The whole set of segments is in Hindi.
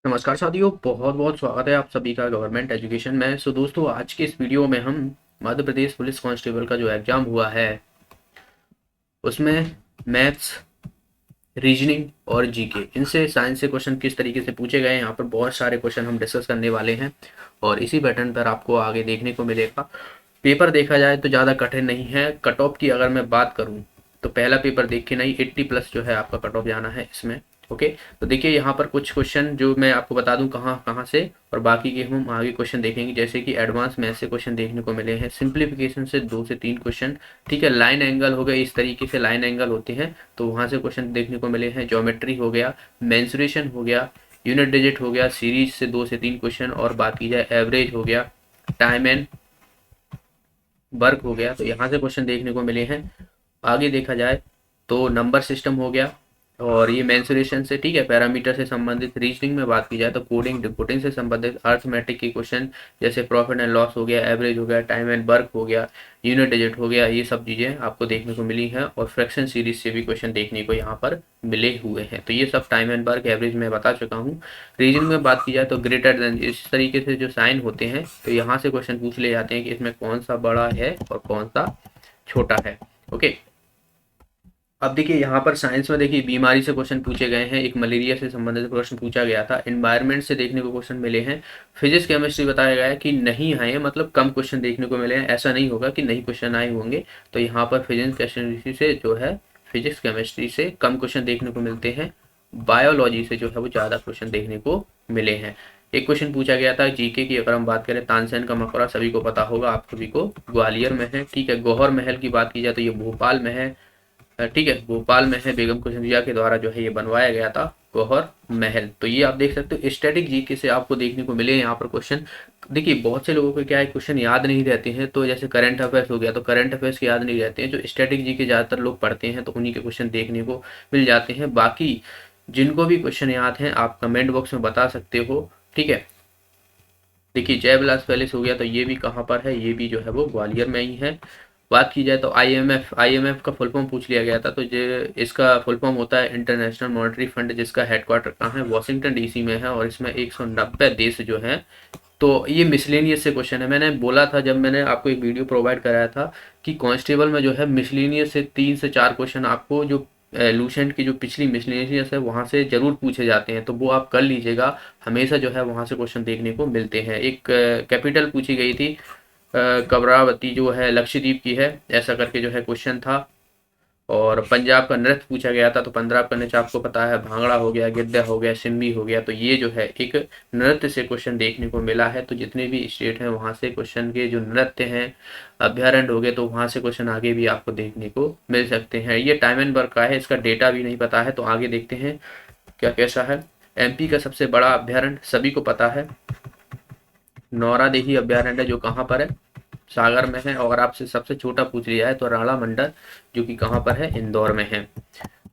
नमस्कार साथियों, बहुत बहुत स्वागत है आप सभी का गवर्नमेंट एजुकेशन में। दोस्तों, आज के इस वीडियो में हम मध्य प्रदेश पुलिस कांस्टेबल का जो एग्ज़ाम हुआ है उसमें मैथ्स, रीजनिंग और जीके, इनसे साइंस से क्वेश्चन किस तरीके से पूछे गए हैं, यहाँ पर बहुत सारे क्वेश्चन हम डिस्कस करने वाले हैं। और इसी पैटर्न पर आपको आगे देखने को मिलेगा। पेपर देखा जाए तो ज़्यादा कठिन नहीं है। कट ऑफ की अगर मैं बात करूँ तो पहला पेपर देख के नहीं, 80+ जो है आपका कट ऑफ जाना है इसमें। ओके, तो देखिए यहाँ पर कुछ क्वेश्चन जो मैं आपको बता दूं कहाँ कहाँ से, और बाकी के हम आगे क्वेश्चन देखेंगे। जैसे कि एडवांस मैथ से क्वेश्चन देखने को मिले हैं, सिंप्लीफिकेशन से 2 से 3 क्वेश्चन, ठीक है। लाइन एंगल हो गए, इस तरीके से लाइन एंगल होते हैं तो वहाँ से क्वेश्चन देखने को मिले हैं। ज्योमेट्री हो गया, मेंसुरेशन हो गया, यूनिट डिजिट हो गया, सीरीज से 2 से 3 क्वेश्चन, और बाकी जाए एवरेज हो गया, टाइम एंड वर्क हो गया, तो यहाँ से क्वेश्चन देखने को मिले हैं। आगे देखा जाए तो नंबर सिस्टम हो गया, और ये मेंसुरेशन से, ठीक है, पैरामीटर से संबंधित। रीजनिंग में बात की जाए तो कोडिंग डिकोडिंग से संबंधित अर्थमेटिक के क्वेश्चन, जैसे प्रॉफिट एंड लॉस हो गया, एवरेज हो गया, टाइम एंड वर्क हो गया, यूनिट डिजिट हो गया, ये सब चीज़ें आपको देखने को मिली हैं। और फ्रैक्शन सीरीज से भी क्वेश्चन देखने को यहाँ पर मिले हुए हैं। तो ये सब टाइम एंड वर्क, एवरेज में बता चुका हूँ। रीजनिंग में बात की जाए तो ग्रेटर देन, इस तरीके से जो साइन होते हैं तो यहाँ से क्वेश्चन पूछ ले जाते हैं कि इसमें कौन सा बड़ा है और कौन सा छोटा है। ओके, अब देखिए यहाँ पर साइंस में देखिए बीमारी से क्वेश्चन पूछे गए हैं। एक मलेरिया से संबंधित क्वेश्चन पूछा गया था। एनवायरनमेंट से देखने को क्वेश्चन मिले हैं। फिजिक्स केमिस्ट्री बताया गया है कि नहीं आए, मतलब कम क्वेश्चन देखने को मिले हैं। ऐसा नहीं होगा कि नहीं क्वेश्चन आए होंगे। तो यहाँ पर फिजिक्स केमिस्ट्री से जो है, फिजिक्स केमिस्ट्री से कम क्वेश्चन देखने को मिलते हैं। बायोलॉजी से जो है वो ज़्यादा क्वेश्चन देखने को मिले हैं। एक क्वेश्चन पूछा गया था जीके की, अगर हम बात करें, तानसेन का मकबरा सभी को पता होगा, आप सभी को, ग्वालियर में है, ठीक है। गौहर महल की बात की जाए तो ये भोपाल में है, ठीक है, भोपाल में है। बेगम कुतुबैया के द्वारा जो है ये बनवाया गया था गौहर महल। तो ये आप देख सकते हो, स्टैटिक जीके से आपको देखने को मिले यहाँ पर क्वेश्चन। देखिए बहुत से लोगों को क्या है, क्वेश्चन याद नहीं रहते हैं। तो जैसे करंट अफेयर्स हो गया, तो करंट अफेयर्स के याद नहीं रहते हैं। जो स्टैटिक जीके ज़्यादातर लोग पढ़ते हैं तो उन्हीं के क्वेश्चन देखने को मिल जाते हैं। बाकी जिनको भी क्वेश्चन याद हैं आप कमेंट बॉक्स में बता सकते हो, ठीक है। देखिए जयविलास पैलेस हो गया, तो ये भी कहाँ पर है, ये भी जो है वो ग्वालियर में ही है। बात की जाए तो आईएमएफ का फुल फॉर्म पूछ लिया गया था। तो ये इसका फुल फॉर्म होता है इंटरनेशनल मॉनेटरी फंड, जिसका हेडक्वार्टर कहाँ है, वॉशिंगटन डीसी में है। और इसमें 190 देश जो हैं। तो ये मिसलेनियस से क्वेश्चन है। मैंने बोला था जब मैंने आपको एक वीडियो प्रोवाइड कराया था कि कांस्टेबल में जो है मिसलेनियस से 3 से 4 क्वेश्चन आपको, जो लूसेंट की जो पिछली मिसलेनियस है वहाँ से जरूर पूछे जाते हैं, तो वो आप कर लीजिएगा। हमेशा जो है वहाँ से क्वेश्चन देखने को मिलते हैं। एक कैपिटल पूछी गई थी, कवरावती, जो है लक्षद्वीप की है, ऐसा करके जो है क्वेश्चन था। और पंजाब का नृत्य पूछा गया था। तो पंजाब का नृत्य आपको पता है, भांगड़ा हो गया, गिद्दा हो गया, सिम्बी हो गया। तो ये जो है एक नृत्य से क्वेश्चन देखने को मिला है। तो जितने भी स्टेट हैं वहाँ से क्वेश्चन के जो नृत्य हैं, अभ्यारण्य हो गए, तो वहाँ से क्वेश्चन आगे भी आपको देखने को मिल सकते हैं। ये टाइम एंड वर्क का है, इसका डेटा भी नहीं पता है, तो आगे देखते हैं क्या कैसा है। एमपी का सबसे बड़ा अभ्यारण्य सभी को पता है, नौरादेही अभ्यारण्य, जो कहाँ पर है, सागर में है। और आपसे सबसे छोटा पूछ लिया है तो राणा मंडल, जो कि कहाँ पर है, इंदौर में है।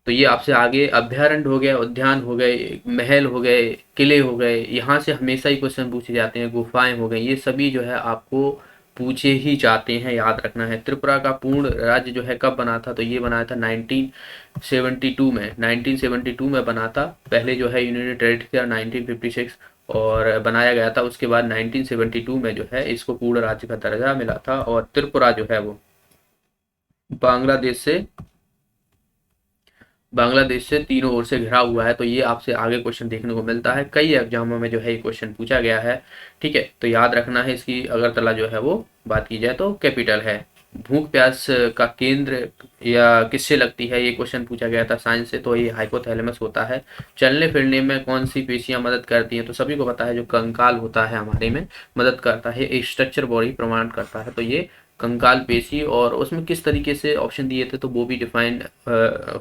तो ये आपसे आगे अभ्यारण्य हो गए, उद्यान हो गए, महल हो गए, किले हो गए, यहाँ से हमेशा ही क्वेश्चन पूछे जाते हैं। गुफाएं हो गई, ये सभी जो है आपको पूछे ही जाते हैं, याद रखना है। त्रिपुरा का पूर्ण राज्य जो है कब बना था, तो ये बनाया था 1972 में। 1972 में बना था। पहले जो है यूनियन टेरिटरी था 1956, और बनाया गया था। उसके बाद 1972 में जो है इसको पूर्ण राज्य का दर्जा मिला था। और त्रिपुरा जो है वो बांग्लादेश से बांग्लादेश से तीनों ओर से घिरा हुआ है। तो ये आपसे आगे क्वेश्चन देखने को मिलता है, कई एग्जामों में जो है ये क्वेश्चन पूछा गया है, ठीक है। तो याद रखना है, इसकी अगरतला जो है वो बात की जाए तो कैपिटल है। भूख प्यास का केंद्र या किससे लगती है, ये क्वेश्चन पूछा गया था साइंस से। तो ये हाइपोथैलेमस होता है। चलने फिरने में कौन सी पेशियां मदद करती हैं, तो सभी को पता है जो कंकाल होता है हमारे में मदद करता है, एक स्ट्रक्चर बॉडी प्रमाण करता है। तो ये कंकाल पेशी, और उसमें किस तरीके से ऑप्शन दिए थे तो वो भी डिफाइंड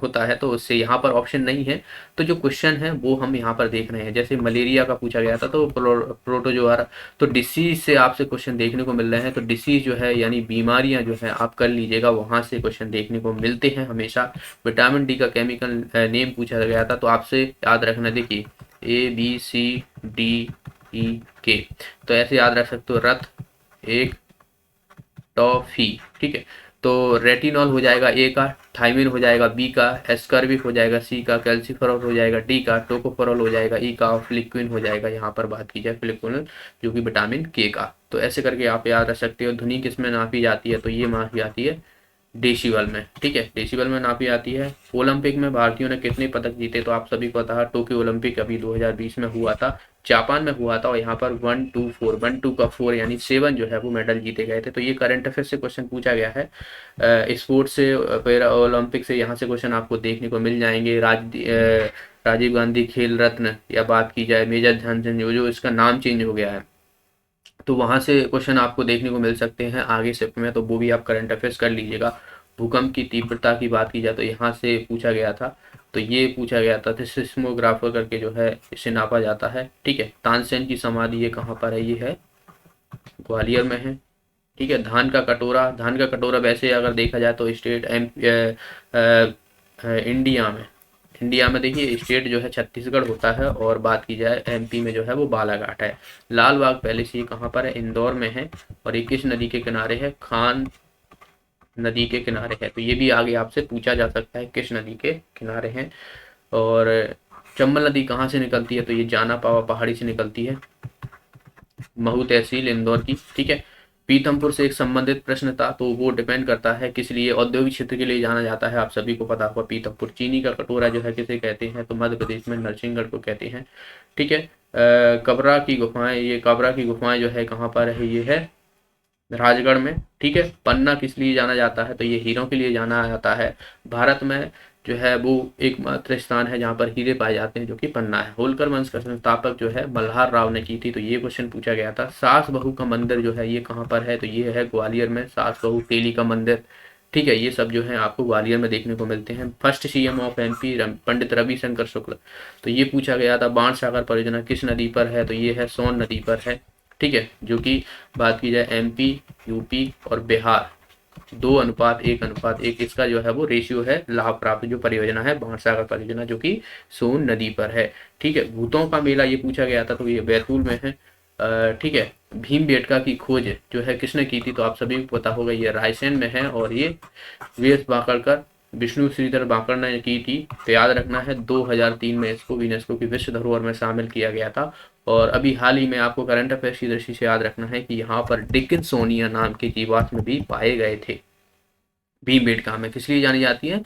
होता है। तो उससे यहाँ पर ऑप्शन नहीं है। तो जो क्वेश्चन है वो हम यहाँ पर देख रहे हैं। जैसे मलेरिया का पूछा गया था तो प्रोटोजोआ, तो डिसीज से आपसे क्वेश्चन देखने को मिल रहे हैं। तो डिसीज जो है यानी बीमारियां जो है आप कर लीजिएगा, वहां से क्वेश्चन देखने को मिलते हैं हमेशा। विटामिन डी का केमिकल नेम पूछा गया था, तो आपसे याद रखना, देखिए ABCDE K, तो ऐसे याद रख सकते हो। रथ, एक, टॉफी, ठीक है। तो रेटिनॉल हो जाएगा ए का, थाइमिन हो जाएगा बी का, एस्कर्बिक हो जाएगा सी का, कैल्सिफेरॉल हो जाएगा डी का, टोकोफेरॉल हो जाएगा ई का, और फ्लिक्विन हो जाएगा यहाँ पर बात की जाए फ्लिक्विन जो कि विटामिन के का। तो ऐसे करके आप याद रख सकते हो। ध्वनि किस में नापी जाती है, तो ये मापी जाती है डेसिबल में, ठीक है, डेसिबल में नापी जाती है। ओलंपिक में भारतीयों ने कितने पदक जीते, तो आप सभी को पता है टोक्यो ओलंपिक अभी 2020 में हुआ था, जापान में हुआ था, और यहाँ पर 1 2 का 4 यानी 7 जो है वो मेडल जीते गए थे। तो ये करंट अफेयर से क्वेश्चन पूछा गया है। स्पोर्ट्स से फिर ओलंपिक से यहाँ से क्वेश्चन आपको देखने को मिल जाएंगे। राजीव गांधी खेल रत्न या बात की जाए मेजर ध्यानचंद जो इसका नाम चेंज हो गया है, तो वहाँ से क्वेश्चन आपको देखने को मिल सकते हैं आगे शिफ्ट में, तो वो भी आप करंट अफेयर्स कर लीजिएगा। भूकंप की तीव्रता की बात की जाए तो यहाँ से पूछा गया था, तो ये पूछा गया था सिस्मोग्राफर करके जो है इसे नापा जाता है, ठीक है। तानसेन की समाधि ये कहाँ पर है, ये है ग्वालियर में है, ठीक है। धान का कटोरा वैसे अगर देखा जाए तो स्टेट इंडिया में देखिए स्टेट जो है छत्तीसगढ़ होता है, और बात की जाए एमपी में जो है वो बालाघाट है। लाल बाग पैलेस ये कहाँ पर है, इंदौर में है, और ये किस नदी के किनारे है, खान नदी के किनारे है। तो ये भी आगे आपसे पूछा जा सकता है किस नदी के किनारे है। और चंबल नदी कहाँ से निकलती है, तो ये जाना पावा पहाड़ी से निकलती है, महू तहसील इंदौर की, ठीक है। पीथमपुर से एक संबंधित प्रश्न था, तो वो डिपेंड करता है किस लिए, औद्योगिक क्षेत्र के लिए जाना जाता है, आप सभी को पता होगा पीथमपुर। चीनी का कटोरा जो है किसे कहते हैं, तो मध्य प्रदेश में नरसिंहगढ़ को कहते हैं, ठीक है। कबरा की गुफाएं, ये कबरा की गुफाएं जो है कहाँ पर है, ये है राजगढ़ में, ठीक है। पन्ना किस लिए जाना जाता है, तो ये हीरों के लिए जाना जाता है। भारत में जो है वो एकमात्र स्थान है जहाँ पर हीरे पाए जाते हैं, जो कि पन्ना है। होलकर वंश का संस्थापक जो है मल्हार राव ने की थी, तो ये क्वेश्चन पूछा गया था। सास बहू का मंदिर जो है ये कहाँ पर है, तो ये है ग्वालियर में, सास बहू तेली का मंदिर, ठीक है। ये सब जो है आपको ग्वालियर में देखने को मिलते हैं। First CM of MP Pandit Ravishankar Shukla, तो ये पूछा गया था। बाण सागर परियोजना किस नदी पर है, तो ये है सोन नदी पर है, ठीक है। जो कि बात की जाए एमपी, यूपी और बिहार 2:1:1 इसका जो है वो रेशियो है। लाभ प्राप्त जो परियोजना है बाण सागर परियोजना जो कि सोन नदी पर है, ठीक है। भूतों का मेला ये पूछा गया था, तो ये बैतूल में है, ठीक है। भीमबेटका की खोज जो है किसने की थी, तो आप सभी को पता होगा ये रायसेन में है, और ये वीएस बांकड़कर विष्णु श्रीधर बांकड़ ने की थी। तो याद रखना है 2003 में इसको यूनेस्को की विश्व धरोहर में शामिल किया गया था। और अभी हाल ही में आपको करंट अफेयर्स की दृष्टि से याद रखना है कि यहाँ पर डिकिंसोनिया नाम के जीवाश्म भी पाए गए थे। भीमबेटका में किस लिए जानी जाती है,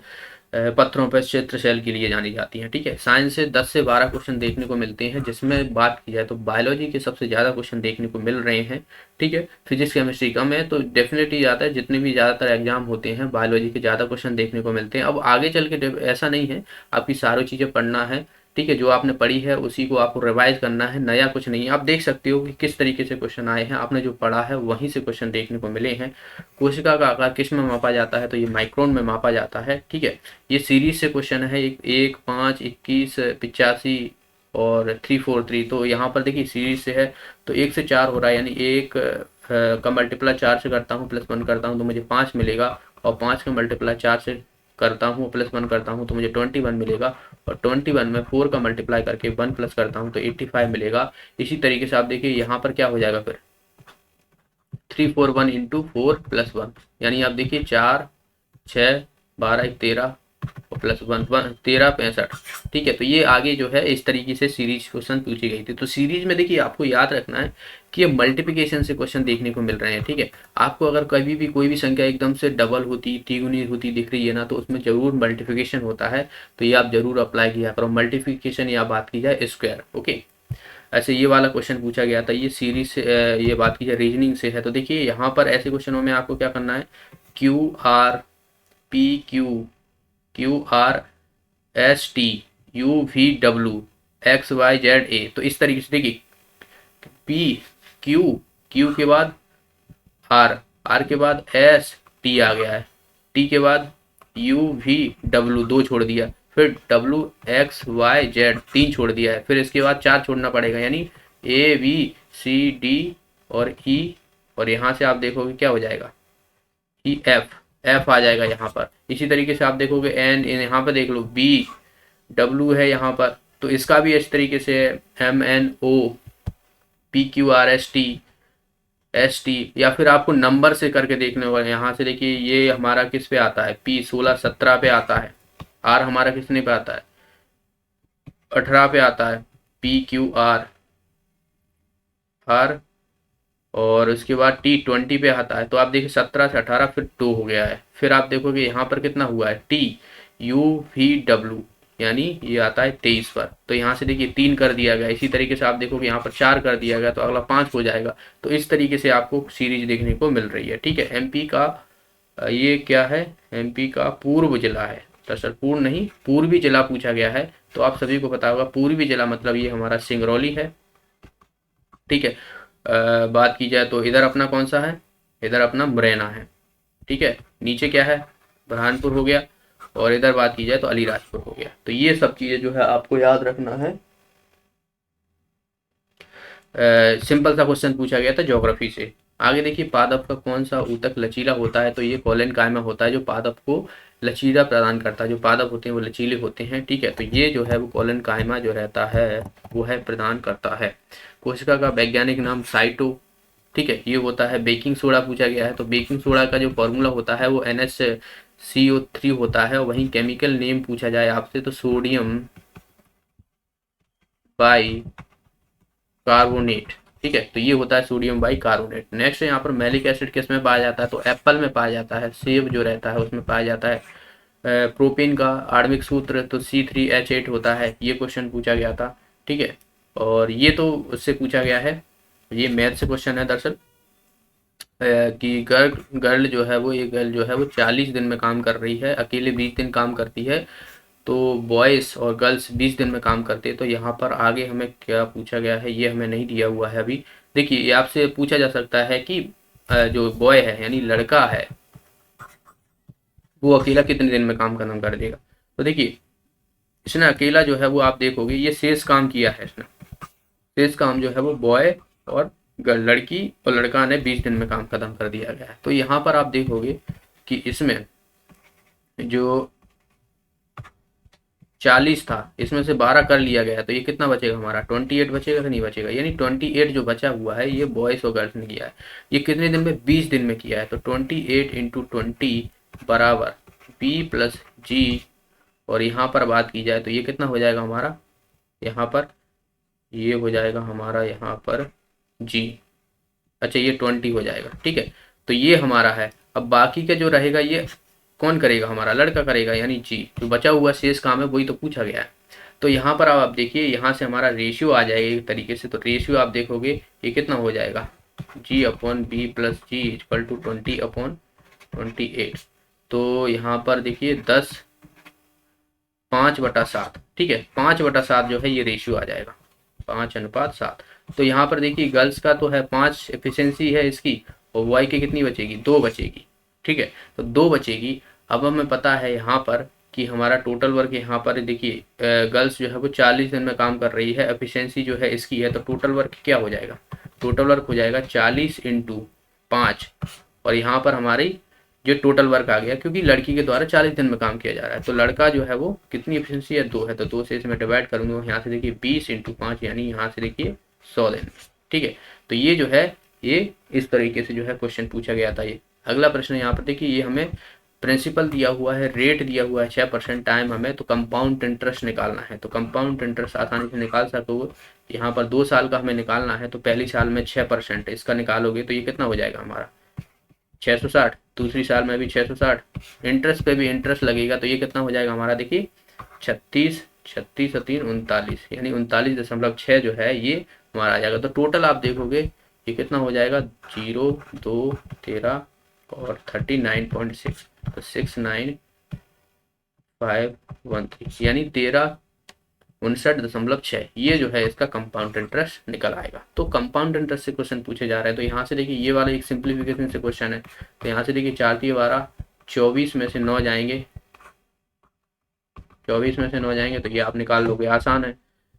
पत्थरों पर चित्रशैल के लिए जानी जाती है, ठीक है। साइंस से 10 से 12 क्वेश्चन देखने को मिलते हैं, जिसमें बात की जाए तो बायोलॉजी के सबसे ज़्यादा क्वेश्चन देखने को मिल रहे हैं, ठीक है। फिजिक्स केमिस्ट्री कम है, तो डेफिनेटली ज़्यादा है। जितने भी ज़्यादातर एग्जाम होते हैं बायोलॉजी के ज़्यादा क्वेश्चन देखने को मिलते हैं। अब आगे चल के ऐसा नहीं है आपकी सारी चीज़ें पढ़ना है, ठीक है। जो आपने पढ़ी है उसी को आपको रिवाइज करना है, नया कुछ नहीं है। आप देख सकते हो कि किस तरीके से क्वेश्चन आए हैं, आपने जो पढ़ा है वहीं से क्वेश्चन देखने को मिले हैं। कोशिका का आकार किस में मापा जाता है, तो ये माइक्रोन में मापा जाता है, ठीक है। ये सीरीज से क्वेश्चन है, 1 5 21 85 और 3 4 3। तो यहाँ पर देखिए सीरीज से है, तो 1 से 4 हो रहा है, यानी 1 का मल्टीप्लाई 4 से करता हूँ प्लस 1 करता हूँ तो मुझे 5 मिलेगा, और 5 का मल्टीप्लाई 4 से करता हूँ प्लस 1 करता हूँ तो मुझे 21 मिलेगा, और 21 में 4 का मल्टीप्लाई करके 1 प्लस करता हूँ तो 85 मिलेगा। इसी तरीके से आप देखिए यहाँ पर क्या हो जाएगा फिर 3 4 1 इंटू 4 प्लस 1, यानी आप देखिए 4 6 12 1 13 और प्लस 1 13 65, ठीक है। तो ये आगे जो है इस तरीके से सीरीज क्वेश्चन पूछी गई थी। तो सीरीज में देखिए आपको याद रखना है कि ये मल्टीप्लिकेशन से क्वेश्चन देखने को मिल रहे हैं, ठीक है। आपको अगर कभी भी कोई भी संख्या एकदम से डबल होती तिगुनी होती दिख रही है ना, तो उसमें जरूर मल्टीप्लिकेशन होता है, तो ये आप जरूर अप्लाई किया करो मल्टीप्लिकेशन, या बात की जाए स्क्वायर, ओके। ऐसे ये वाला क्वेश्चन पूछा गया था, ये सीरीज से ये बात की जाए रीजनिंग से है। तो देखिए यहाँ पर ऐसे क्वेश्चनों में आपको क्या करना है, QRPQRSTUVW XYZA, तो इस तरीके से देखिए Q के बाद R के बाद ST आ गया है, T के बाद UVW 2 छोड़ दिया, फिर WXYZ 3 छोड़ दिया है, फिर इसके बाद 4 छोड़ना पड़ेगा, यानी ABCD और E, और यहाँ से आप देखोगे क्या हो जाएगा एफ आ जाएगा यहाँ पर। इसी तरीके से आप देखोगे एन, यहाँ पर देख लो BW है यहाँ पर, तो इसका भी इस तरीके से MNO PQRST ST, या फिर आपको नंबर से करके देखने वाले, यहाँ से देखिए ये हमारा किस पे आता है, P 16 17 पे आता है, R हमारा किसने पे आता है, 18 पे आता है, PQR R, और उसके बाद T 20 पे आता है। तो आप देखिए 17 से 18 फिर 2 हो गया है। फिर आप देखोगे यहाँ पर कितना हुआ है, TUVW, यानी ये आता है 23 पर। तो यहाँ से देखिए 3 कर दिया गया। इसी तरीके से आप देखोगे यहाँ पर 4 कर दिया गया, तो अगला 5 हो जाएगा। तो इस तरीके से आपको सीरीज देखने को मिल रही है। ठीक है, MP का ये क्या है, MP का पूर्व जिला है, दरअसल पूर्व नहीं पूर्वी जिला पूछा गया है। तो आप सभी को पता होगा पूर्वी जिला मतलब ये हमारा सिंगरौली है। ठीक है, बात की जाए तो इधर अपना कौन सा है, इधर अपना मुरैना है। ठीक है, नीचे क्या है, बुरहानपुर हो गया, और इधर बात की जाए तो अलीराजपुर हो गया। तो ये सब चीज़ें जो है आपको याद रखना है। सिंपल सा क्वेश्चन पूछा गया था ज्योग्राफी से। आगे देखिए, पादप का कौन सा ऊतक लचीला होता है, तो ये कोलेन कायमा होता है जो पादप को लचीला प्रदान करता है। जो पादप होते हैं वो लचीले होते हैं। ठीक है, तो ये जो है वो कोलेन कायमा जो रहता है वो है प्रदान करता है। कोशिका का वैज्ञानिक नाम साइटो। ठीक है, ये होता है। बेकिंग सोडा पूछा गया है, तो बेकिंग सोडा का जो फॉर्मूला होता है वो NaCO3 होता है। और वहीं केमिकल नेम पूछा जाए आपसे तो सोडियम बाई कार्बोनेट। ठीक है, तो ये होता है सोडियम बाई कार्बोनेट। नेक्स्ट यहाँ पर मैलिक एसिड किस में पाया जाता है, तो एप्पल में पाया जाता है, सेब जो रहता है उसमें पाया जाता है। प्रोपेन का आणविक सूत्र तो C3H8 होता है। ये क्वेश्चन पूछा गया था। ठीक है, और ये तो उससे पूछा गया है, ये मैथ से क्वेश्चन है दरअसल। कि गर्ल जो है वो, ये गर्ल जो है वो 40 दिन में काम कर रही है, अकेले 20 दिन काम करती है। तो बॉयज़ और गर्ल्स 20 दिन में काम करते हैं। तो यहाँ पर आगे हमें क्या पूछा गया है ये हमें नहीं दिया हुआ है अभी। देखिए, ये आपसे पूछा जा सकता है कि जो बॉय है यानी लड़का है वो अकेला कितने दिन में काम खत्म कर देगा। तो देखिए, इसने अकेला जो है वो आप देखोगे ये शेष काम किया है इसने। शेष काम जो है वो बॉय और लड़की और लड़का ने 20 दिन में काम खत्म कर दिया गया है। तो यहाँ पर आप देखोगे कि इसमें जो 40 था इसमें से 12 कर लिया गया है, तो ये कितना बचेगा हमारा, 28 बचेगा कि नहीं बचेगा। यानी 28 जो बचा हुआ है ये बॉयज़ और गर्ल्स ने किया है। ये कितने दिन में, 20 दिन में किया है। तो 28 इंटू 20 बराबर B+G। और यहाँ पर बात की जाए तो ये कितना हो जाएगा हमारा, यहाँ पर ये हो जाएगा हमारा यहाँ पर G। अच्छा, ये 20 हो जाएगा। ठीक है, तो ये हमारा है। अब बाकी का जो रहेगा ये कौन करेगा, हमारा लड़का करेगा, यानी जी। जो बचा हुआ शेष काम है वही तो पूछा गया है। तो यहाँ पर आप देखिए, यहाँ से हमारा रेशियो आ जाएगा एक तरीके से। तो रेशियो आप देखोगे ये कितना हो जाएगा, G/B+G = 20/28। तो यहाँ पर देखिए 10 5/7। ठीक है, 5/7 जो है ये रेशियो आ जाएगा, 5:7। तो यहाँ पर देखिए गर्ल्स का तो है 5 एफिशिएंसी है इसकी, और बॉय की कितनी बचेगी, 2 बचेगी। ठीक है, तो 2 बचेगी। अब हमें पता है यहाँ पर कि हमारा टोटल वर्क, यहाँ पर देखिए गर्ल्स जो है वो 40 दिन में काम कर रही है, एफिशिएंसी जो है इसकी है। तो टोटल वर्क क्या हो जाएगा, टोटल वर्क हो जाएगा 40 × 5। और यहाँ पर हमारी जो टोटल वर्क आ गया, क्योंकि लड़की के द्वारा 40 दिन में काम किया जा रहा है। तो लड़का जो है वो कितनी एफिशिएंसी है, 2 है। तो 2 से इसमें डिवाइड करूँगा, यहाँ से देखिए 20 × 5 यानी यहाँ से देखिए 100 दिन। ठीक है, तो ये जो है ये इस तरीके से जो है क्वेश्चन पूछा गया था। ये अगला प्रश्न यहाँ पर देखिए, ये हमें प्रिंसिपल दिया हुआ है, रेट दिया हुआ है 6%, टाइम हमें तो कंपाउंड इंटरेस्ट निकालना है। तो कंपाउंड इंटरेस्ट आसानी से निकाल सकोगे। यहाँ पर 2 साल का हमें निकालना है, तो पहली साल में 6% इसका निकालोगे तो ये कितना हो जाएगा हमारा 660। दूसरी साल में भी 660, इंटरेस्ट पे भी इंटरेस्ट लगेगा तो ये कितना हो जाएगा हमारा, देखिए 36 36 और 3 39, यानी 39.6 जो है ये हमारा आ जाएगा। तो टोटल आप देखोगे ये कितना हो जाएगा, 0 2 13 और 39.6, तो 69513 यानी 1359.6, ये जो है इसका कंपाउंड इंटरेस्ट निकल आएगा। तो कंपाउंड इंटरेस्ट से क्वेश्चन पूछे जा रहे हैं। तो यहाँ से देखिए ये वाला एक सिंप्लीफिकेशन से क्वेश्चन है। तो यहाँ से देखिए 4 × 12 24 में से 9 जाएंगे, 24 में से 9 जाएंगे, तो ये आप निकाल लोगे, आसान है।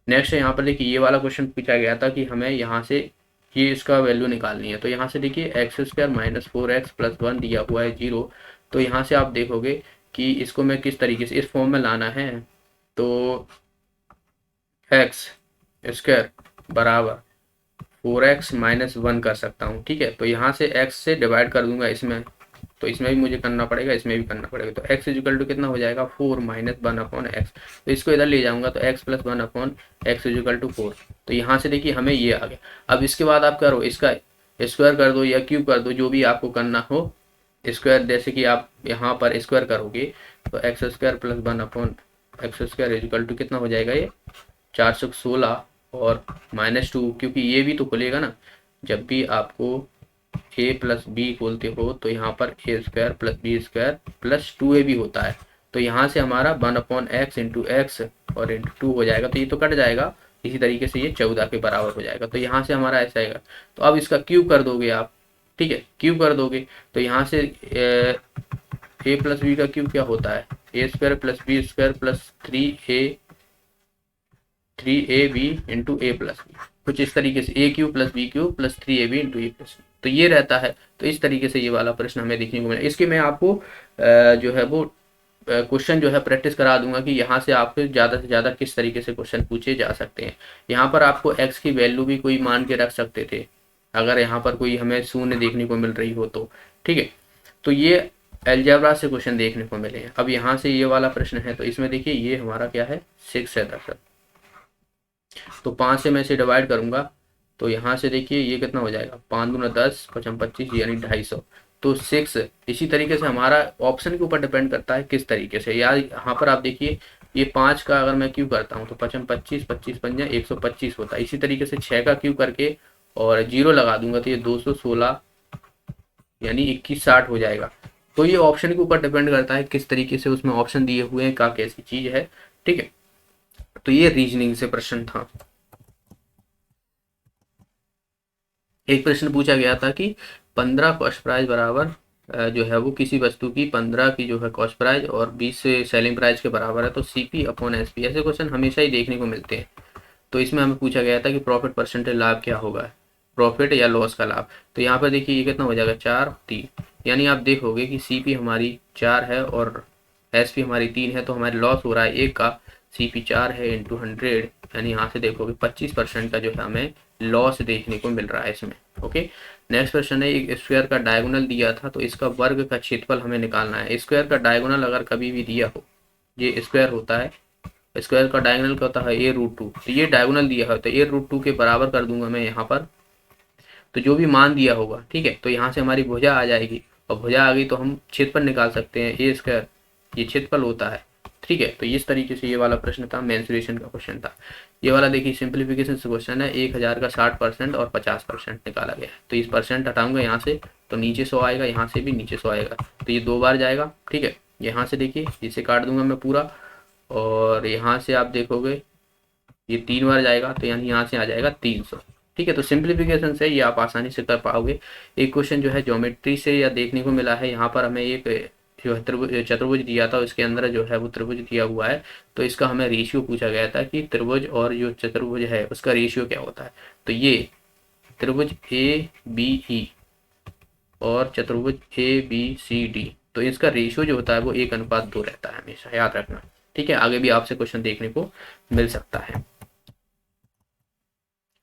नेक्स्ट यहाँ पर देखिए ये वाला क्वेश्चन पूछा गया था कि हमें यहाँ से ये इसका वैल्यू निकालनी है। तो यहाँ से देखिए x² - 4x + 1 दिया हुआ है 0। तो यहाँ से आप देखोगे कि इसको मैं किस तरीके से इस फॉर्म में लाना है। तो x² = 4x माइनस 1 कर सकता हूँ, ठीक है। तो यहाँ से x से डिवाइड कर दूंगा इसमें, तो इसमें भी मुझे करना पड़ेगा, इसमें भी करना पड़ेगा। तो x इजिकल टू कितना हो जाएगा 4 माइनस 1 अपॉन एक्स। तो इसको इधर ले जाऊंगा तो x plus 1 upon X equal to 4। तो यहाँ से देखिए हमें ये आ गया। अब इसके बाद आप करो इसका स्क्वायर कर दो या क्यूब कर दो, जो भी आपको करना हो। स्क्वायर जैसे कि आप यहाँ पर स्क्वायर करोगे तो X square plus 1 upon X square equal to कितना हो जाएगा ये 416 और -2, क्योंकि ये भी तो खुलेगा ना। जब भी आपको a प्लस बी बोलते हो तो यहाँ पर A square plus B square plus 2a भी होता है। तो यहाँ से हमारा 1 अपॉन एक्स इंटू एक्स और इंटू 2 हो जाएगा, तो ये तो कट जाएगा। इसी तरीके से ये 14 के बराबर हो जाएगा। तो यहाँ से हमारा ऐसा आएगा। तो अब इसका क्यूब कर दोगे आप, ठीक है, क्यूब कर दोगे तो यहाँ से ए प्लस बी का क्यूब क्या होता है A square plus B square plus 3ab into A plus B, कुछ इस तरीके से A cube plus B cube plus 3ab into A plus B. तो ये रहता है। तो इस तरीके से ये वाला प्रश्न हमें देखने को मिला। इसके मैं आपको जो है वो क्वेश्चन जो है प्रैक्टिस करा दूंगा कि यहाँ से आपको ज़्यादा से ज़्यादा किस तरीके से क्वेश्चन पूछे जा सकते हैं। यहाँ पर आपको x की वैल्यू भी कोई मान के रख सकते थे, अगर यहाँ पर कोई हमें शून्य देखने को मिल रही हो तो, ठीक है। तो ये अलजेब्रा से क्वेश्चन देखने को मिले हैं। अब यहाँ से ये वाला प्रश्न है, तो इसमें देखिए ये हमारा क्या है 6 है दरअसल। तो 5 से मैं इसे डिवाइड करूंगा तो यहाँ से देखिए ये कितना हो जाएगा 5 दूना 10 5 25 यानी 250। तो 6 इसी तरीके से हमारा ऑप्शन के ऊपर डिपेंड करता है किस तरीके से। या यहाँ पर आप देखिए ये 5 का अगर मैं क्यू करता हूँ तो 5 25 25 पंजा 125 होता है। इसी तरीके से 6 का क्यू करके और 0 लगा दूंगा तो ये 216 यानी 2160 हो जाएगा। तो ये ऑप्शन के ऊपर डिपेंड करता है किस तरीके से उसमें ऑप्शन दिए हुए हैं, का कैसी चीज है, ठीक है। तो ये रीजनिंग से प्रश्न था। एक प्रश्न पूछा गया था कि 15 कॉस्ट प्राइस बराबर जो है वो किसी वस्तु की 15 की जो है कॉस्ट प्राइस और 20 से सेलिंग प्राइस के बराबर है, तो सीपी अपॉन एसपी। ऐसे क्वेश्चन हमेशा ही देखने को मिलते हैं। तो इसमें हमें पूछा गया था कि प्रॉफिट परसेंटेज लाभ क्या होगा, प्रॉफिट या लॉस का लाभ। तो यहाँ पर देखिए ये कितना हो जाएगा 4 3, यानी आप देखोगे कि सीपी हमारी 4 है और एसपी हमारी 3 है, तो हमारे लॉस हो रहा है एक का। सीपी 4 है इंटू 100, यानी यहाँ से देखोगे 25% का जो है हमें लॉस देखने को मिल रहा है इसमें। ओके, नेक्स्ट क्वेश्चन है एक स्क्वायर का डायगोनल दिया था तो इसका वर्ग का क्षेत्रफल हमें निकालना है। स्क्वायर का डायगोनल अगर कभी भी दिया हो, ये स्क्वायर होता है, स्क्वायर का डायगोनल क्या होता है a√2। तो ये डायगोनल दिया है तो a√2 के बराबर कर दूंगा मैं यहाँ पर। तो जो भी मान दिया होगा, ठीक है, तो यहाँ से हमारी भुजा आ जाएगी और भुजा आ गई तो हम क्षेत्रफल निकाल सकते हैं। ए स्क्वायर ये क्षेत्रफल होता है, ठीक है। तो इस तरीके से ये वाला प्रश्न था, मेंसुरेशन का क्वेश्चन था। ये वाला देखिए सिंप्लीफिकेशन से क्वेश्चन है। 1000 का 60% और 50% निकाला गया है। तो इस परसेंट हटाऊंगा यहाँ से तो नीचे 100 आएगा, यहाँ से भी नीचे 100 आएगा, तो ये 2 बार जाएगा, ठीक है। यहाँ से देखिए इसे काट दूंगा मैं पूरा और यहाँ से आप देखोगे ये 3 बार जाएगा, तो यानी यहाँ से आ जाएगा 300, ठीक है। तो सिंप्लीफिकेशन से ये आप आसानी से कर पाओगे। एक क्वेश्चन जो है ज्योमेट्री से या देखने को मिला है, यहाँ पर हमें एक जो है चतुर्भुज दिया था, उसके अंदर जो है वो त्रिभुज दिया हुआ है। तो इसका हमें रेशियो पूछा गया था कि त्रिभुज और जो चतुर्भुज है उसका रेशियो क्या होता है। तो ये त्रिभुज ABE और चतुर्भुज ABCD, तो इसका रेशियो जो होता है वो 1:2 रहता है, हमेशा याद रखना, ठीक है। आगे भी आपसे क्वेश्चन देखने को मिल सकता है।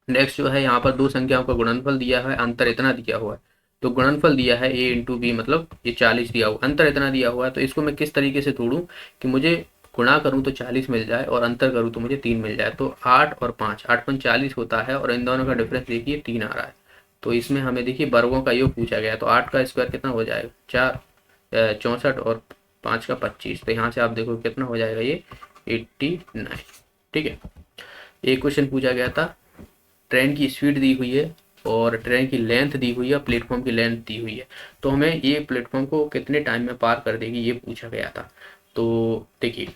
नेक्स्ट जो है यहाँ पर दो संख्याओं का गुणनफल दिया है, अंतर इतना दिया हुआ है। तो गुणनफल दिया है a इंटू बी, मतलब ये 40 दिया हुआ, अंतर इतना दिया हुआ है। तो इसको मैं किस तरीके से तोड़ूं कि मुझे गुणा करूं तो 40 मिल जाए और अंतर करूं तो मुझे 3 मिल जाए। तो 8 और 5, 8 5 40 होता है और इन दोनों का डिफरेंस देखिए 3 आ रहा है। तो इसमें हमें देखिए वर्गों का योग पूछा गया। तो 8 का स्क्वायर कितना हो जाएगा 64 और 5 का 25। तो यहाँ से आप देखो कितना हो जाएगा ये 89, ठीक है। एक क्वेश्चन पूछा गया था, ट्रेन की स्पीड दी हुई है और ट्रेन की लेंथ दी हुई है, प्लेटफॉर्म की लेंथ दी हुई है। तो हमें ये प्लेटफॉर्म को कितने टाइम में पार कर देगी ये पूछा गया था। तो देखिए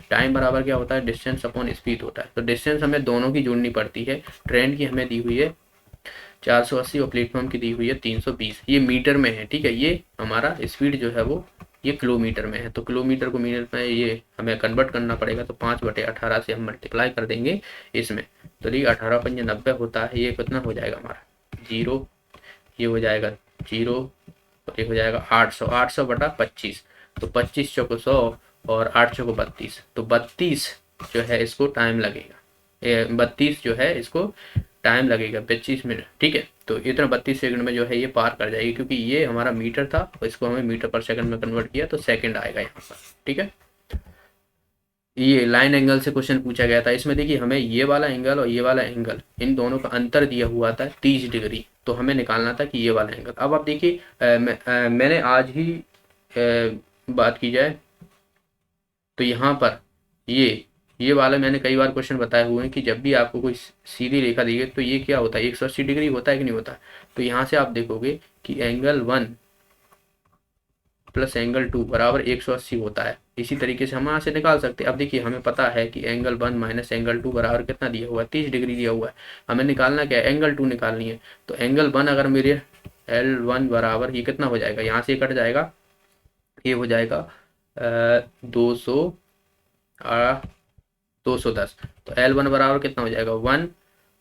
टाइम बराबर क्या होता है डिस्टेंस अपॉन स्पीड होता है। तो डिस्टेंस हमें दोनों की जोड़नी पड़ती है। ट्रेन की हमें दी हुई है 480 और प्लेटफॉर्म की दी हुई है 320, ये मीटर में है, ठीक है। ये हमारा स्पीड जो है वो ये किलोमीटर में है। तो किलोमीटर को मीटर में ये हमें कन्वर्ट करना पड़ेगा। तो 5/18 से हम मल्टीप्लाई कर देंगे इसमें। तो देखिए 18 × 5 90 होता है। ये कितना हो जाएगा हमारा 0, ये हो जाएगा 0 और ये हो जाएगा 800, 800/25। तो 25 चौको 100 और 8 चौको 32, तो 32 जो है इसको टाइम लगेगा, 32 जो है इसको टाइम लगेगा 25 मिनट, ठीक है। तो इतना 32 सेकंड में जो है ये पार कर जाएगी, क्योंकि ये हमारा मीटर था और इसको हमें मीटर पर सेकंड में कन्वर्ट किया तो सेकंड आएगा यहाँ पर, ठीक है। ये लाइन एंगल से क्वेश्चन पूछा गया था। इसमें देखिए हमें ये वाला एंगल और ये वाला एंगल, इन दोनों का अंतर दिया हुआ था 30 डिग्री, तो हमें निकालना था कि ये वाला एंगल। अब आप देखिए मैंने आज ही बात की जाए तो यहाँ पर ये वाला मैंने कई बार क्वेश्चन बताए हुए हैं कि जब भी आपको कोई सीधी रेखा दी गई तो ये क्या होता है, 180 डिग्री होता है कि नहीं होता। तो यहाँ से आप देखोगे कि एंगल 1 प्लस एंगल 2 बराबर 180 होता है। इसी तरीके से हम यहाँ से निकाल सकते हैं। अब देखिए हमें पता है कि एंगल 1 माइनस एंगल 2 बराबर कितना दिया हुआ है, 30 डिग्री दिया हुआ है। हमें निकालना क्या है, एंगल 2 निकालनी है। तो एंगल 1 अगर मेरे L1 बराबर ये कितना हो जाएगा, यहाँ से कट जाएगा, ये हो जाएगा 210। तो L1 बराबर कितना हो जाएगा 1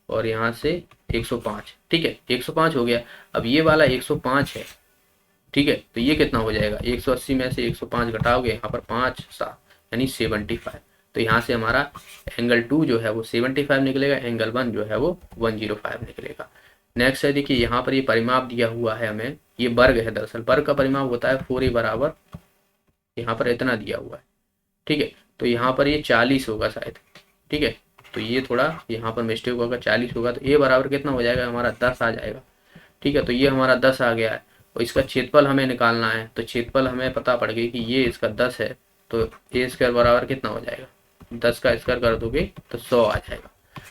और यहाँ से 105, ठीक है 105 हो गया। अब ये वाला 105 है, ठीक है। तो ये कितना हो जाएगा, 180 में से 105 घटाओगे, यहाँ पर 5 7 यानी 75। तो यहाँ से हमारा एंगल 2 जो है वो 75 निकलेगा, एंगल 1 जो है वो 105 निकलेगा। नेक्स्ट है देखिए यहाँ पर ये परिमाप दिया हुआ है हमें, ये वर्ग है, दरअसल वर्ग का परिमाप होता है 4a बराबर, यहाँ पर इतना दिया हुआ है, ठीक है। तो यहाँ पर ये 40 होगा शायद, ठीक है। तो ये थोड़ा यहाँ पर मिस्टेक होगा, 40 होगा तो a बराबर कितना हो जाएगा हमारा 10 आ जाएगा, ठीक है। तो ये हमारा 10 आ गया है और इसका क्षेत्रफल हमें निकालना है। तो क्षेत्रफल हमें पता पड़ गई कि ये इसका 10 है, तो ए स्क्वायर बराबर कितना हो जाएगा, 10 का स्क्वायर कर दोगे तो 100 आ जाएगा।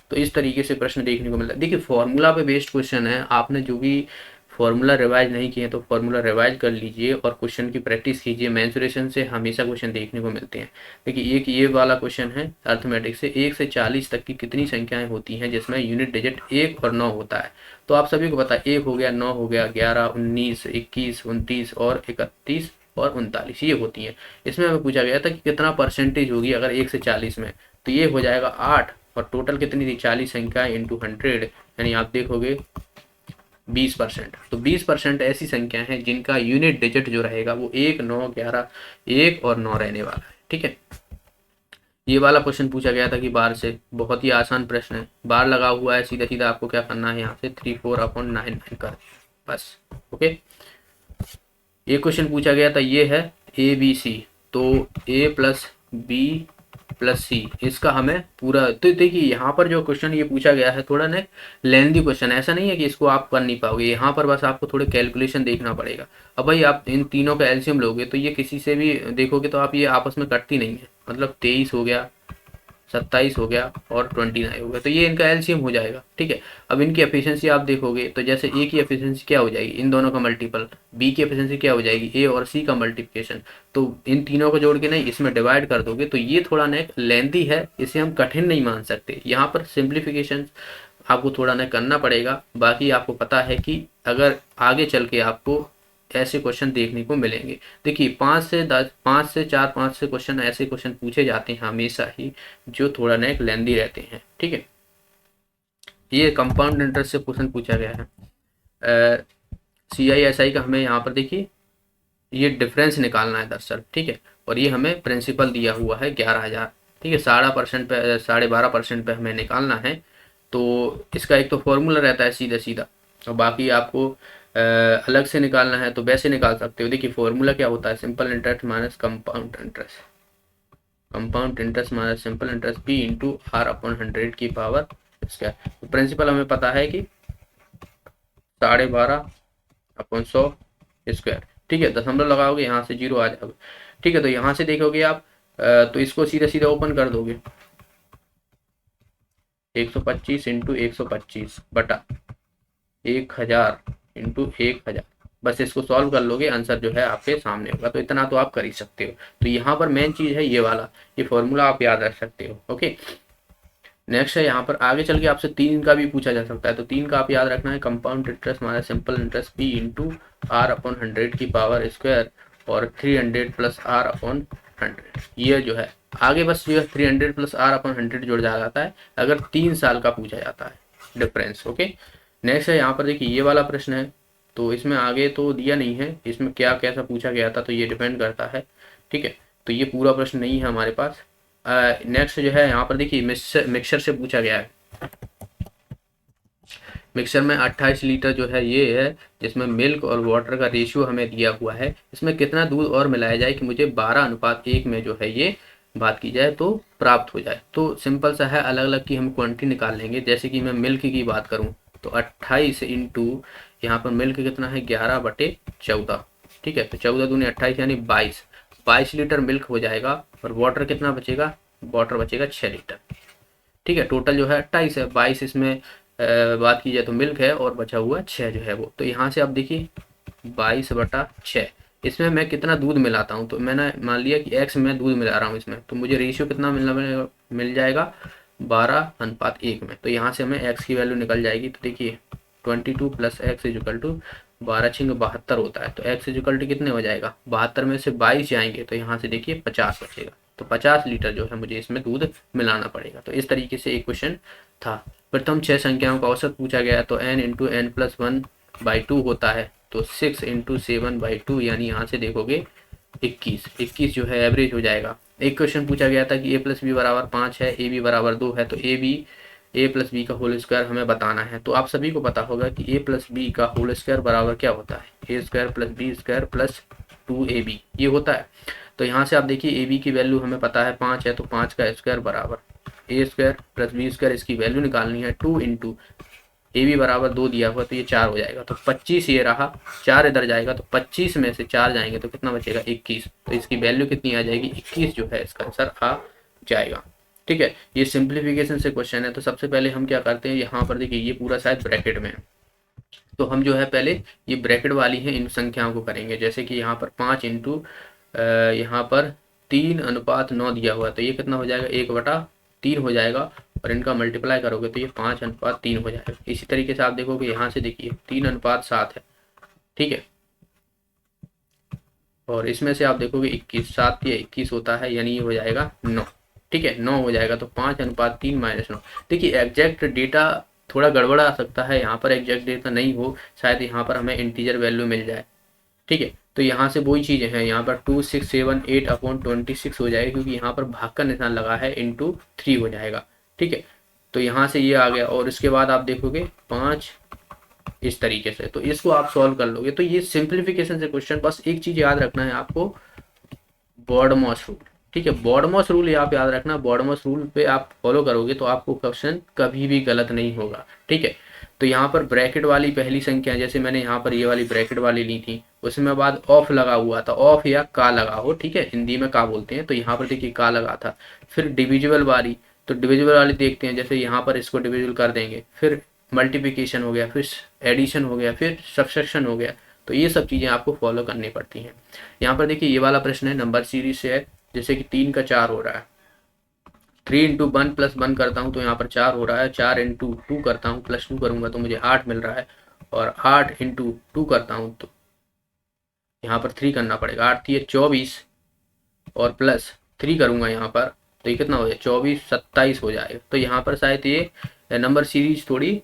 तो इस तरीके से प्रश्न देखने को मिलता है। देखिए फॉर्मूला पे बेस्ड क्वेश्चन है, आपने जो भी फॉर्मूला रिवाइज नहीं किए तो फॉर्मूला रिवाइज कर लीजिए और क्वेश्चन की प्रैक्टिस कीजिए। मेंसुरेशन से हमेशा क्वेश्चन देखने को मिलते हैं। देखिए एक ये वाला क्वेश्चन है अर्थमेटिक से, 1 से 40 तक की कितनी संख्याएं होती हैं जिसमें यूनिट डिजिट 1 और 9 होता है। तो आप सभी को पता है 1 हो गया, 9 हो गया, 11 19 21 29 और 31 और 39 ये होती हैं। इसमें हमें पूछा गया था कि कितना परसेंटेज होगी अगर 1 से 40 में, तो ये हो जाएगा 8 और टोटल कितनी थी 40 संख्याएं इंटू 100, यानी आप देखोगे 20%। तो 20% ऐसी संख्या है जिनका यूनिट डिजिट जो रहेगा वो 1 9 11 1 और 9 रहने वाला है, ठीक है। ये वाला क्वेश्चन पूछा गया था कि बार से, बहुत ही आसान प्रश्न है, बार लगा हुआ है, सीधा सीधा आपको क्या करना है यहाँ से 3/4/9 कर बस, ओके। ये क्वेश्चन पूछा गया था, ये है ABC, तो A plus B plus C, इसका हमें पूरा, तो देखिए यहाँ पर जो क्वेश्चन ये पूछा गया है थोड़ा ना लेंथी क्वेश्चन, ऐसा नहीं है कि इसको आप कर नहीं पाओगे, यहाँ पर बस आपको थोड़े कैलकुलेशन देखना पड़ेगा। अब भाई आप इन तीनों का एलसीएम लोगे तो ये किसी से भी देखोगे तो आप ये आपस में कटती नहीं है, मतलब 23 हो गया, 27 हो गया और 29 हो गया, तो ये इनका एलसीएम हो जाएगा, ठीक है। अब इनकी एफिशिएंसी आप देखोगे तो जैसे ए की एफिशिएंसी क्या हो जाएगी, इन दोनों का मल्टीपल, बी की एफिशिएंसी क्या हो जाएगी, ए और सी का मल्टीप्लिकेशन, तो इन तीनों को जोड़ के नहीं इसमें डिवाइड कर दोगे, तो ये थोड़ा ना लेंथी है, इसे हम कठिन नहीं मान सकते। यहाँ पर सिंप्लीफिकेशन आपको थोड़ा ना करना पड़ेगा। बाकी आपको पता है कि अगर आगे चल के आपको ऐसे क्वेश्चन देखने को मिलेंगे। देखिए 5 से 4 5 से क्वेश्चन ऐसे क्वेश्चन पूछे जाते हैं हमेशा ही जो थोड़ा ना एक लेंदी रहते हैं, ठीक है। ये कंपाउंड इंटरेस्ट से क्वेश्चन पूछा गया है CISI का। हमें यहाँ पर देखिए ये डिफरेंस निकालना है दरअसल, ठीक है। और ये हमें प्रिंसिपल दिया हुआ है 11,000, ठीक है। 12% पे 12.5% पे हमें निकालना है। तो इसका एक तो फॉर्मूला रहता है सीधा सीधा, और बाकी आपको अलग से निकालना है तो वैसे निकाल सकते हो। देखिए फॉर्मूला क्या होता है, simple interest minus compound interest, compound interest minus simple interest P into R/100 की पावर स्क्वायर। तो प्रिंसिपल हमें पता है कि 12.5/100 स्क्वायर, ठीक है। दशमलव लगाओगे यहाँ से 0 आ जाओगे, ठीक है। तो यहाँ से देखोगे आप तो इसको सीधा सीधा ओपन कर दोगे, 125 इंटू 125 बटा 1000 इंटू 1000, बस इसको सॉल्व कर लोगे, आंसर जो है आपके सामने होगा। तो इतना तो आप कर ही सकते हो। तो यहाँ पर मेन चीज है ये वाला, ये फॉर्मूला आप याद रख सकते हो, ओके। नेक्स्ट है यहाँ पर आगे चल के आपसे 3 का भी पूछा जा सकता है, तो 3 का आप याद रखना है, compound interest minus simple interest P into R/100 की पावर स्क्वायर और 300 प्लस R/100। ये जो है आगे बस ये 300 प्लस R/100 जुड़ जाता है अगर 3 साल का पूछा जाता है डिफरेंस, ओके। नेक्स्ट है यहाँ पर देखिए ये वाला प्रश्न है, तो इसमें आगे तो दिया नहीं है, इसमें क्या कैसा पूछा गया था तो ये डिपेंड करता है, ठीक है। तो ये पूरा प्रश्न नहीं है हमारे पास। नेक्स्ट जो है यहाँ पर देखिए मिक्सचर से पूछा गया है, मिक्सचर में 28 लीटर जो है ये है, जिसमें मिल्क और वाटर का रेशियो हमें दिया हुआ है। इसमें कितना दूध और मिलाया जाए कि मुझे 12:1 में जो है ये बात की जाए तो प्राप्त हो जाए। तो सिंपल सा है, अलग अलग की हम क्वांटिटी निकाल लेंगे। जैसे कि मैं मिल्क की बात करूँ तो 28 इंटू यहाँ पर मिल्क कितना है 11/14, ठीक है। तो 14 दूनी 28 यानी 22 लीटर मिल्क हो जाएगा। और वाटर कितना बचेगा, वाटर बचेगा 6 लीटर, ठीक है। टोटल जो है 28 है, 22 इसमें बात की जाए तो मिल्क है और बचा हुआ 6 जो है वो। तो यहाँ से आप देखिए 22/6, इसमें मैं कितना दूध मिलाता हूँ। तो मैंने मान लिया कि x में दूध मिला रहा हूँ इसमें, तो मुझे रेशियो कितना मिल जाएगा 12:1 में। तो यहाँ से हमें x की वैल्यू निकल जाएगी। तो देखिए 22 + x = 12×6 = 72 होता है। तो x = कितने हो जाएगा, 72 में से 22 जाएंगे तो यहाँ से देखिए 50 बचेगा। तो 50 लीटर जो है मुझे इसमें दूध मिलाना पड़ेगा। तो इस तरीके से एक क्वेश्चन था। प्रथम 6 संख्याओं का औसत पूछा गया तो n × n+1/2 होता है। तो 6 × 7/2 यानी यहाँ से देखोगे 21 जो है एवरेज हो जाएगा। एक क्वेश्चन पूछा गया था कि a + b = 5 है, ab = 2 है। तो a + b का होल स्क्वायर हमें बताना है। तो आप सभी को पता होगा कि a + b का होल स्क्वायर बराबर क्या होता है, a² + b² + 2ab ये होता है। तो यहाँ से आप देखिए ab की वैल्यू हमें पता है 5 है, तो 5 का स्क्वायर बराबर a² + b², इसकी वैल्यू निकालनी है 2 × ab = 2 दिया हुआ, तो ये 4 हो जाएगा। तो 25 ये रहा, 4 इधर जाएगा तो 25 में से 4 जाएंगे तो कितना बचेगा 21। तो इसकी वैल्यू कितनी आ जाएगी 21 जो है इसका आंसर आ जाएगा, ठीक है। ये सिंप्लीफिकेशन से क्वेश्चन है। तो सबसे पहले हम क्या करते हैं, यहाँ पर देखिए ये पूरा शायद ब्रैकेट में है, तो हम जो है पहले ये ब्रैकेट वाली है इन संख्याओं को करेंगे। जैसे कि यहाँ पर 5 × यहाँ पर 3:9 दिया हुआ है, तो ये कितना हो जाएगा 1/3 हो जाएगा। और इनका मल्टीप्लाई करोगे तो ये 5:3 हो जाएगा। इसी तरीके से आप देखोगे यहाँ से देखिए 3:7 है, ठीक है। और इसमें से आप देखोगे 21, 7 या 21 होता है, यानी ये हो जाएगा 9, ठीक है। 9 हो जाएगा। तो 5:3 - 9। देखिए एग्जैक्ट डेटा थोड़ा गड़बड़ आ सकता है, यहाँ पर एग्जैक्ट डेटा नहीं हो, शायद यहाँ पर हमें इंटीजर वैल्यू मिल जाए, ठीक है। तो यहाँ से वही चीज़ें हैं, यहाँ पर 2678/26 हो जाएगा, क्योंकि यहाँ पर भाग का निशान लगा है, इंटू 3 हो जाएगा, ठीक है। तो यहाँ से ये आ गया। और इसके बाद आप देखोगे 5 इस तरीके से, तो इसको आप सॉल्व कर लोगे। तो ये सिंप्लीफिकेशन से क्वेश्चन, बस एक चीज़ याद रखना है आपको, बॉडमॉस रूल, ठीक है। बॉडमॉस रूल आप याद रखना, बॉडमॉस रूल पे आप फॉलो करोगे तो आपको क्वेश्चन कभी भी गलत नहीं होगा, ठीक है। तो यहाँ पर ब्रैकेट वाली पहली संख्या, जैसे मैंने यहाँ पर ये वाली ब्रैकेट वाली ली थी, उसमें बाद ऑफ लगा हुआ था, ऑफ या का लगा हो, ठीक है, हिंदी में का बोलते हैं। तो यहाँ पर देखिए का लगा था। फिर डिविजिबल वाली, तो डिविजिबल वाली देखते हैं, जैसे यहाँ पर इसको डिविजिबल कर देंगे, फिर मल्टीप्लिकेशन हो गया, फिर एडिशन हो गया, फिर सब्सट्रैक्शन हो गया। तो ये सब चीज़ें आपको फॉलो करनी पड़ती हैं। यहाँ पर देखिए ये वाला प्रश्न है, नंबर सीरीज से है, जैसे कि 3 का 4 हो रहा है, 3 × 1 + 1 करता हूँ तो यहाँ पर 4 हो रहा है, 4 × 2 करता हूँ, +2 करूँगा तो मुझे 8 मिल रहा है। और 8 × 2 करता हूँ तो यहाँ पर 3 करना पड़ेगा, 8 × 24 और +3 करूँगा यहाँ पर, तो ये कितना हो जाए 24 27 हो जाएगा। तो यहाँ पर शायद ये नंबर सीरीज थोड़ी,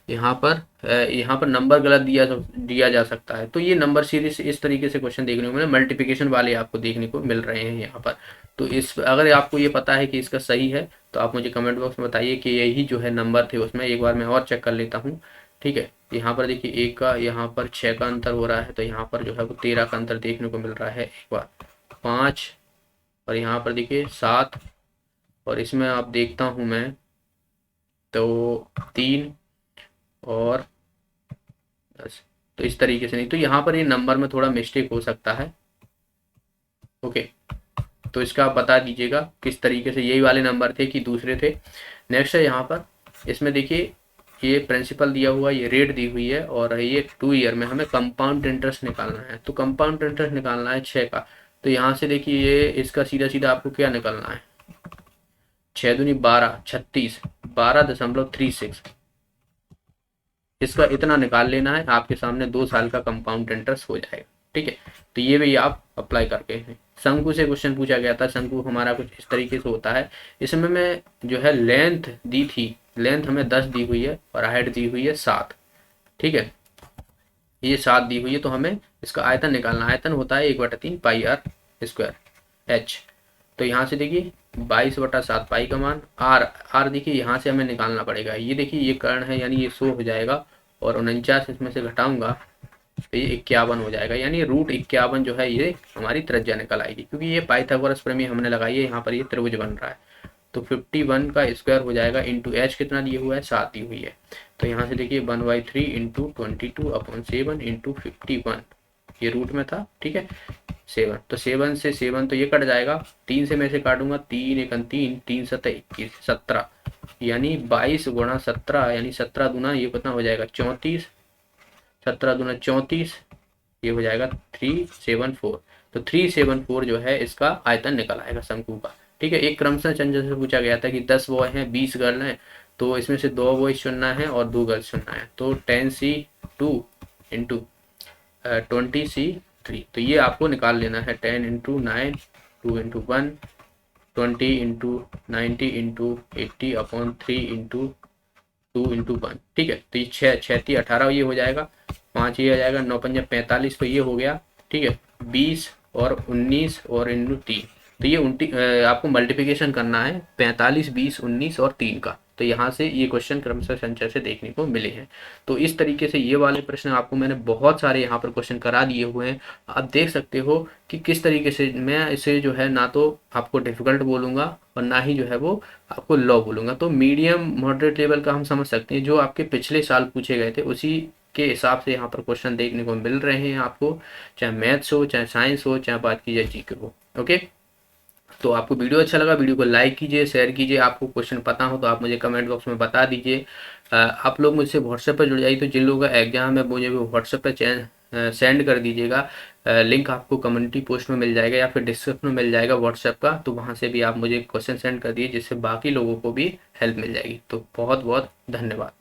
यहाँ पर नंबर गलत दिया जा सकता है। तो ये नंबर सीरीज इस तरीके से क्वेश्चन देखने को मिले, मल्टीप्लिकेशन वाले आपको देखने को मिल रहे हैं यहाँ पर। तो इस अगर आपको ये पता है कि इसका सही है तो आप मुझे कमेंट बॉक्स में बताइए कि यही जो है नंबर थे उसमें। एक बार मैं और चेक कर लेता हूँ, ठीक है। यहाँ पर देखिए 1 का यहाँ पर 6 का अंतर हो रहा है, तो यहाँ पर जो है वो 13 का अंतर देखने को मिल रहा है। एक बार 5 और यहाँ पर देखिए 7, और इसमें आप देखता हूँ मैं तो 3 और 10। तो इस तरीके से नहीं, तो यहाँ पर ये नंबर में थोड़ा मिस्टेक हो सकता है, ओके। तो इसका आप बता दीजिएगा किस तरीके से, यही वाले नंबर थे कि दूसरे थे। नेक्स्ट है यहाँ पर, इसमें देखिए ये प्रिंसिपल दिया हुआ, ये रेट दी हुई है, और ये 2 ईयर में हमें कंपाउंड इंटरेस्ट निकालना है। तो कंपाउंड इंटरेस्ट निकालना है 6 का। तो यहाँ से देखिए ये इसका सीधा सीधा आपको क्या निकालना है, 6 दूनी 12, 36, 12.36, इसका इतना निकाल लेना है, आपके सामने 2 साल का कंपाउंड इंटरेस्ट हो जाएगा, ठीक है। तो ये भी आप अप्लाई करके हैं। शंकु से क्वेश्चन पूछा गया था, शंकु हमारा कुछ इस तरीके से होता है। इसमें मैं जो है लेंथ दी थी, लेंथ हमें 10 दी हुई है और हाइट दी हुई है 7, ठीक है। ये 7 दी हुई है, तो हमें इसका आयतन निकालना, आयतन होता है 1/3 πr² h। तो यहाँ से देखिए 22/7 पाई का मान आर। आर देखिए यहाँ से हमें निकालना पड़ेगा, ये देखिए ये कर्ण है यानी ये 100 हो जाएगा, और 49 इसमें से घटाऊंगा तो ये 51 हो जाएगा, यानी √51 जो है ये हमारी त्रिज्या निकल आएगी, क्योंकि ये पाइथागोरस प्रमेय हमने लगाई है, यहाँ पर ये त्रिभुज बन रहा है। तो 51 का स्क्वायर हो जाएगा इंटू एच कितना दिया हुआ है 7 दी हुई है, तो यहाँ से देखिए 1/3 इंटू 22/7 इंटू 51, ये रूट में था, ठीक है 7, तो 7 से 7 तो ये कट जाएगा, 3 से मैं से काटूंगा, 3 1 3, 3 7 21, 17, यानी 22 गुणा 17 यानी 17 दूना ये कितना हो जाएगा 34, 17 दूना 34, ये हो जाएगा 374, तो 374 जो है इसका आयतन निकल आएगा शंकु का। ठीक है, एक क्रमशः चंद्र से पूछा गया था कि 10 बॉय हैं 20 गर्ल हैं, तो इसमें से 2 बॉयज चुनना है और 2 गर्ल्स चुनना है, तो 10C2 इंटू 20C3, तो ये आपको निकाल लेना है 10 into 9, 2 into 1, 20 into 90 into 80/3 into 2 into 1, ठीक है, तो ये 6×6=18 ये हो जाएगा, 5 ये आ जाएगा, 9×5=45 तो ये हो गया, ठीक है 20 और 19 और इंटू 3, तो ये आपको मल्टीप्लिकेशन करना है 45, 20, 19 और 3 का, तो यहाँ से ये क्वेश्चन क्रमशः संचय से देखने को मिले हैं। तो इस तरीके से ये वाले प्रश्न आपको मैंने बहुत सारे यहाँ पर क्वेश्चन करा दिए हुए हैं, आप देख सकते हो कि किस तरीके से मैं इसे जो है ना तो आपको डिफिकल्ट बोलूँगा और ना ही जो है वो आपको लॉ बोलूँगा, तो मीडियम मॉडरेट लेवल का हम समझ सकते हैं, जो आपके पिछले साल पूछे गए थे उसी के हिसाब से यहाँ पर क्वेश्चन देखने को मिल रहे हैं आपको, चाहे मैथ्स हो, चाहे साइंस हो, चाहे बात की जाए जीके हो। ओके, तो आपको वीडियो अच्छा लगा, वीडियो को लाइक कीजिए, शेयर कीजिए, आपको क्वेश्चन पता हो तो आप मुझे कमेंट बॉक्स में बता दीजिए। आप लोग मुझसे व्हाट्सएप पर जुड़ जाइए, तो जिन लोगों का एग्जाम है मुझे वो व्हाट्सएप पर सेंड कर दीजिएगा, लिंक आपको कम्युनिटी पोस्ट में मिल जाएगा या फिर डिस्क्रिप्शन में मिल जाएगा व्हाट्सएप का, तो वहाँ से भी आप मुझे क्वेश्चन सेंड कर दिए, जिससे बाकी लोगों को भी हेल्प मिल जाएगी। तो बहुत बहुत धन्यवाद।